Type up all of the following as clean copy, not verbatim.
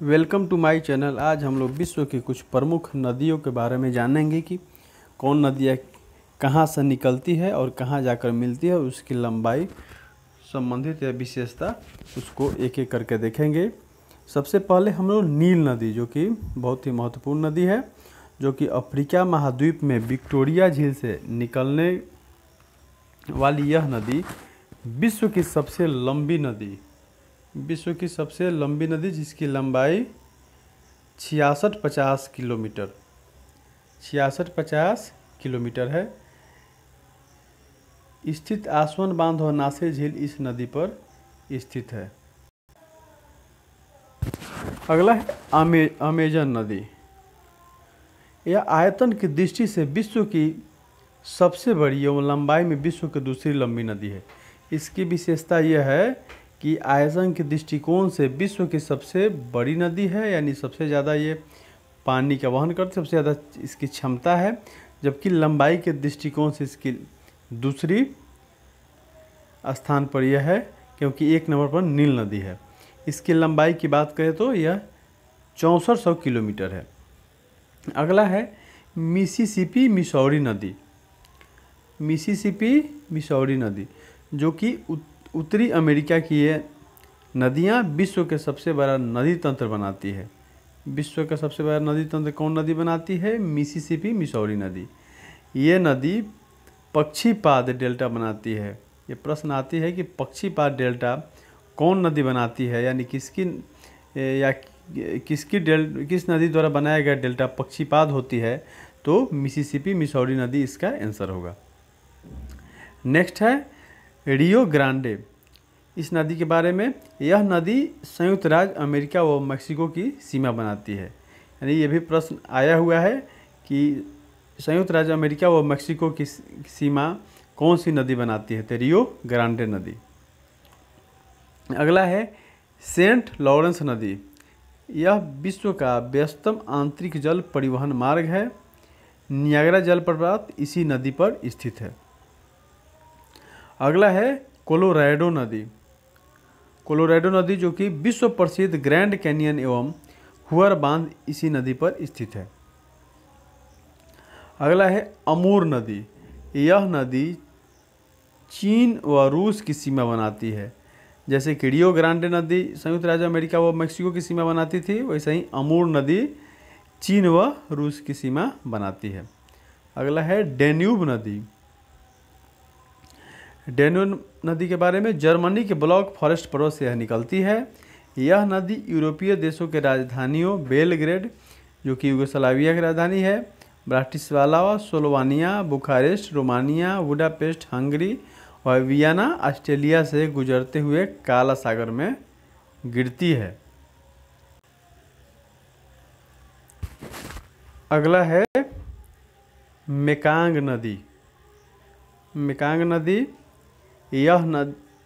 Welcome to my channel. आज हम लोग विश्व की कुछ प्रमुख नदियों के बारे में जानेंगे कि कौन नदियाँ कहाँ से निकलती है और कहाँ जाकर मिलती है, उसकी लंबाई संबंधित या विशेषता उसको एक एक करके देखेंगे। सबसे पहले हम लोग नील नदी, जो कि बहुत ही महत्वपूर्ण नदी है, जो कि अफ्रीका महाद्वीप में विक्टोरिया झील से निकलने वाली यह नदी विश्व की सबसे लंबी नदी जिसकी लंबाई 6650 किलोमीटर है। स्थित आसवन बांध और नासिर झील इस नदी पर स्थित है। अगला है अमेजन नदी। यह आयतन की दृष्टि से विश्व की सबसे बड़ी एवं लंबाई में विश्व की दूसरी लंबी नदी है। इसकी विशेषता यह है कि आयतन के दृष्टिकोण से विश्व की सबसे बड़ी नदी है, यानी सबसे ज़्यादा ये पानी का वहन करती, सबसे ज़्यादा इसकी क्षमता है, जबकि लंबाई के दृष्टिकोण से इसकी दूसरी स्थान पर यह है, क्योंकि एक नंबर पर नील नदी है। इसकी लंबाई की बात करें तो यह 6400 किलोमीटर है। अगला है मिसिसिपी मिसौरी नदी, जो कि उत्तरी अमेरिका की ये नदियाँ विश्व के सबसे बड़ा नदी तंत्र बनाती है। विश्व का सबसे बड़ा नदी तंत्र कौन नदी बनाती है? मिसौरी नदी। ये नदी पक्षीपाद डेल्टा बनाती है। ये प्रश्न आती है कि पक्षीपाद डेल्टा कौन नदी बनाती है, यानी किस नदी द्वारा बनाया गया डेल्टा पक्षीपाद होती है, तो मिसौरी नदी इसका आंसर होगा। नेक्स्ट है रियो ग्रांडे। इस नदी के बारे में, यह नदी संयुक्त राज्य अमेरिका व मेक्सिको की सीमा बनाती है। यानी ये भी प्रश्न आया हुआ है कि संयुक्त राज्य अमेरिका व मेक्सिको की सीमा कौन सी नदी बनाती है, तो रियो ग्रांडे नदी। अगला है सेंट लॉरेंस नदी। यह विश्व का व्यस्तम आंतरिक जल परिवहन मार्ग है। नियाग्रा जलप्रपात इसी नदी पर स्थित है। अगला है कोलोराडो नदी, जो कि विश्व प्रसिद्ध ग्रैंड कैनियन एवं हुअर बांध इसी नदी पर स्थित है। अगला है अमूर नदी। यह नदी चीन व रूस की सीमा बनाती है। जैसे कि रियो ग्रांडे नदी संयुक्त राज्य अमेरिका व मेक्सिको की सीमा बनाती थी, वैसे ही अमूर नदी चीन व रूस की सीमा बनाती है। अगला है डेन्यूब नदी के बारे में, जर्मनी के ब्लॉक फॉरेस्ट पर्वत से यह निकलती है। यह नदी यूरोपीय देशों के राजधानियों बेलग्रेड, जो कि यूगोस्लाविया की राजधानी है, Bratislava Slovenia, Bucharest Romania, Budapest Hungary और वियना ऑस्ट्रिया से गुजरते हुए काला सागर में गिरती है। अगला है मेकांग नदी। यह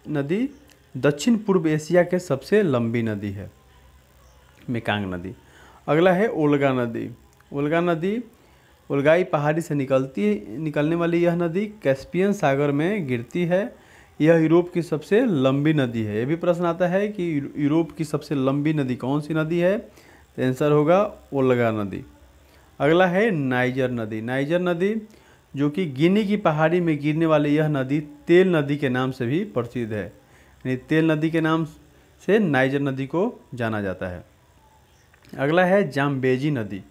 नदी दक्षिण पूर्व एशिया के सबसे लंबी नदी है, मेकांग नदी। अगला है ओल्गा नदी। ओल्गाई पहाड़ी से निकलने वाली यह नदी कैस्पियन सागर में गिरती है। यह यूरोप की सबसे लंबी नदी है। यह भी प्रश्न आता है कि यूरोप की सबसे लंबी नदी कौन सी नदी है, तो आंसर होगा ओल्गा नदी। अगला है नाइजर नदी, जो कि गिनी की पहाड़ी में गिरने वाली यह नदी तेल नदी के नाम से भी प्रसिद्ध है। यानी तेल नदी के नाम से नाइजर नदी को जाना जाता है। अगला है जाम्बेजी नदी,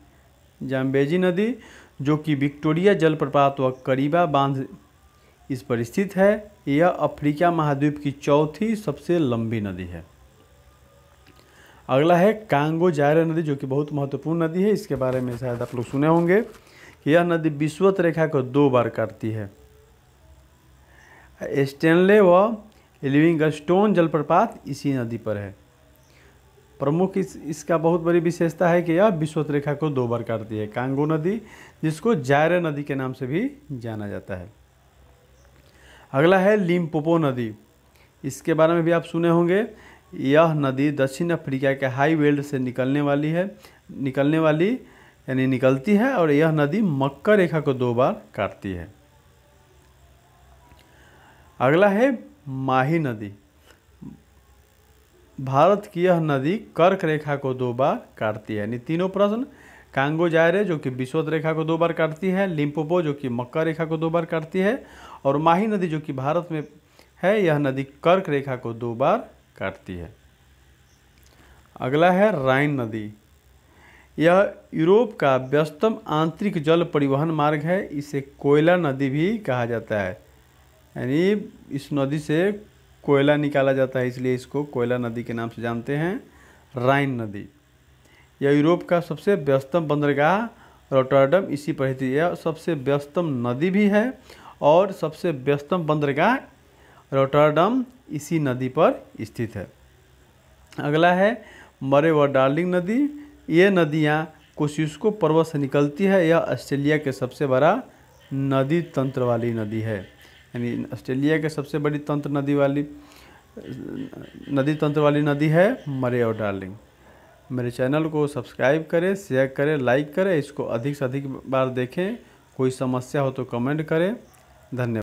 जो कि विक्टोरिया जलप्रपात व करीबा बांध इस पर स्थित है। यह अफ्रीका महाद्वीप की चौथी सबसे लंबी नदी है। अगला है कांगो जायरे नदी, जो कि बहुत महत्वपूर्ण नदी है। इसके बारे में शायद आप लोग सुने होंगे कि यह नदी विषुवत रेखा को 2 बार काटती है। स्टेनले व लिविंगस्टोन जलप्रपात इसी नदी पर है। प्रमुख इसका बहुत बड़ी विशेषता है कि यह विषुवत रेखा को 2 बार काटती है, कांगो नदी, जिसको जायरे नदी के नाम से भी जाना जाता है। अगला है लिम्पोपो नदी। इसके बारे में भी आप सुने होंगे। यह नदी दक्षिण अफ्रीका के हाई वेल्ड से निकलती है और यह नदी मक्कर रेखा को 2 बार काटती है। अगला है माही नदी। भारत की यह नदी कर्क रेखा को 2 बार काटती है। यानी तीनों प्रश्न। कांगो जायरे जो कि विषुवत रेखा को 2 बार काटती है, लिम्पोपो जो कि मकर रेखा को 2 बार काटती है, और माही नदी जो कि भारत में है, यह नदी कर्क रेखा को 2 बार काटती है। अगला है राइन नदी। यह यूरोप का व्यस्तम आंतरिक जल परिवहन मार्ग है। इसे कोयला नदी भी कहा जाता है। यानी इस नदी से कोयला निकाला जाता है, इसलिए इसको कोयला नदी के नाम से जानते हैं। राइन नदी यह यूरोप का सबसे व्यस्तम बंदरगाह रोटरडम इसी पर स्थित है। यह सबसे व्यस्तम नदी भी है और सबसे व्यस्तम बंदरगाह रोटरडम इसी नदी पर स्थित है। अगला है मरे व डार्लिंग नदी। ये नदियाँ कोसियुस्को पर्वत से निकलती है। यह ऑस्ट्रेलिया के सबसे बड़ा नदी तंत्र वाली नदी है। यानी ऑस्ट्रेलिया के सबसे बड़ी नदी तंत्र वाली नदी है मरे और डार्लिंग। मेरे चैनल को सब्सक्राइब करें, शेयर करें, लाइक करें। इसको अधिक से अधिक बार देखें। कोई समस्या हो तो कमेंट करें। धन्यवाद।